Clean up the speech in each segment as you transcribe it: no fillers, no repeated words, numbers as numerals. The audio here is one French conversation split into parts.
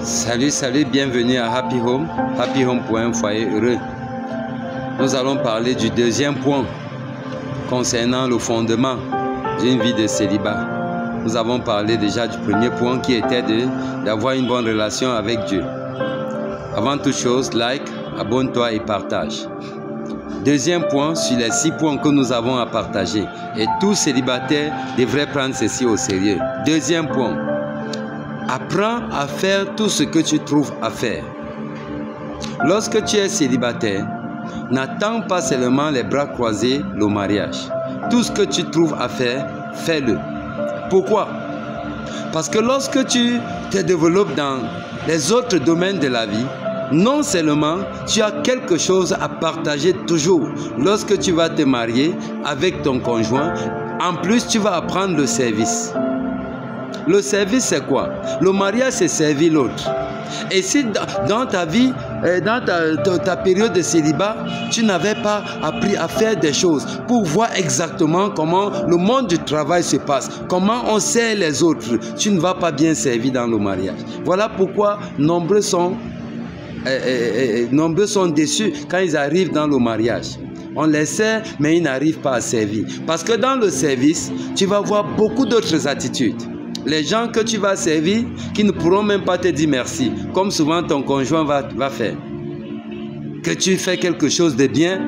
Salut, bienvenue à Happy Home, Happy Home pour un foyer heureux. Nous allons parler du deuxième point concernant le fondement d'une vie de célibat. Nous avons parlé déjà du premier point qui était d'avoir une bonne relation avec Dieu. Avant toute chose, like, abonne-toi et partage. Deuxième point sur les 6 points que nous avons à partager. Et tout célibataire devrait prendre ceci au sérieux. Deuxième point. Apprends à faire tout ce que tu trouves à faire. Lorsque tu es célibataire, n'attends pas seulement les bras croisés le mariage. Tout ce que tu trouves à faire, fais-le. Pourquoi? Parce que lorsque tu te développes dans les autres domaines de la vie, non seulement tu as quelque chose à partager toujours lorsque tu vas te marier avec ton conjoint, en plus tu vas apprendre le service. Le service, c'est quoi? Le mariage, c'est servir l'autre. Et si dans ta vie, dans ta période de célibat, tu n'avais pas appris à faire des choses pour voir exactement comment le monde du travail se passe, comment on sert les autres, tu ne vas pas bien servir dans le mariage. Voilà pourquoi nombreux sont déçus quand ils arrivent dans le mariage. On les sert, mais ils n'arrivent pas à servir. Parce que dans le service, tu vas voir beaucoup d'autres attitudes. Les gens que tu vas servir, qui ne pourront même pas te dire merci, comme souvent ton conjoint va faire. Que tu fais quelque chose de bien,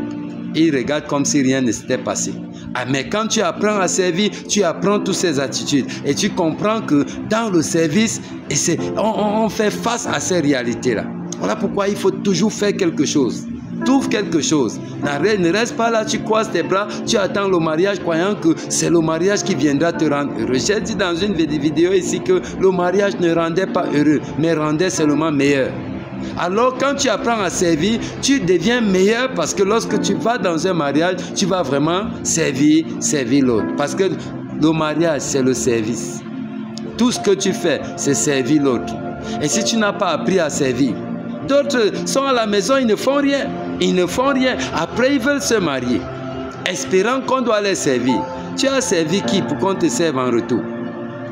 il regarde comme si rien ne s'était passé. Ah, mais quand tu apprends à servir, tu apprends toutes ces attitudes. Et tu comprends que dans le service, on fait face à ces réalités-là. Voilà pourquoi il faut toujours faire quelque chose. Trouve quelque chose. Ne reste pas là, tu croises tes bras, tu attends le mariage croyant que c'est le mariage qui viendra te rendre heureux. J'ai dit dans une vidéo ici que le mariage ne rendait pas heureux, mais rendait seulement meilleur. Alors quand tu apprends à servir, tu deviens meilleur parce que lorsque tu vas dans un mariage, tu vas vraiment servir l'autre. Parce que le mariage, c'est le service. Tout ce que tu fais, c'est servir l'autre. Et si tu n'as pas appris à servir, d'autres sont à la maison, ils ne font rien. Ils ne font rien. Après, ils veulent se marier, espérant qu'on doit les servir. Tu as servi qui pour qu'on te serve en retour?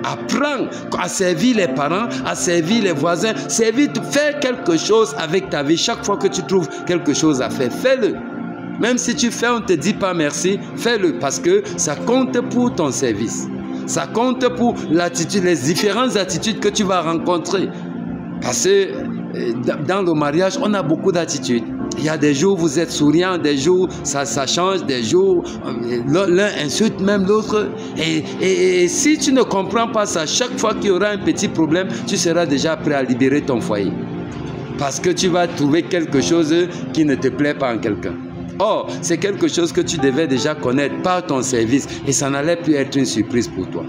Apprends à servir les parents, à servir les voisins, faire quelque chose avec ta vie. Chaque fois que tu trouves quelque chose à faire, fais-le. Même si tu fais, on ne te dit pas merci, fais-le parce que ça compte pour ton service. Ça compte pour l'attitude, les différentes attitudes que tu vas rencontrer. Parce que dans le mariage, on a beaucoup d'attitudes. Il y a des jours où vous êtes souriant, des jours ça change, des jours l'un insulte même l'autre. Et si tu ne comprends pas ça, chaque fois qu'il y aura un petit problème, tu seras déjà prêt à libérer ton foyer. Parce que tu vas trouver quelque chose qui ne te plaît pas en quelqu'un. Or, c'est quelque chose que tu devais déjà connaître par ton service et ça n'allait plus être une surprise pour toi.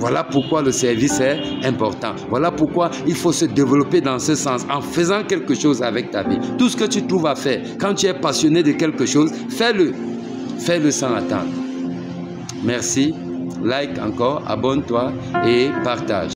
Voilà pourquoi le service est important. Voilà pourquoi il faut se développer dans ce sens, en faisant quelque chose avec ta vie. Tout ce que tu trouves à faire, quand tu es passionné de quelque chose, fais-le. Fais-le sans attendre. Merci, like encore, abonne-toi et partage.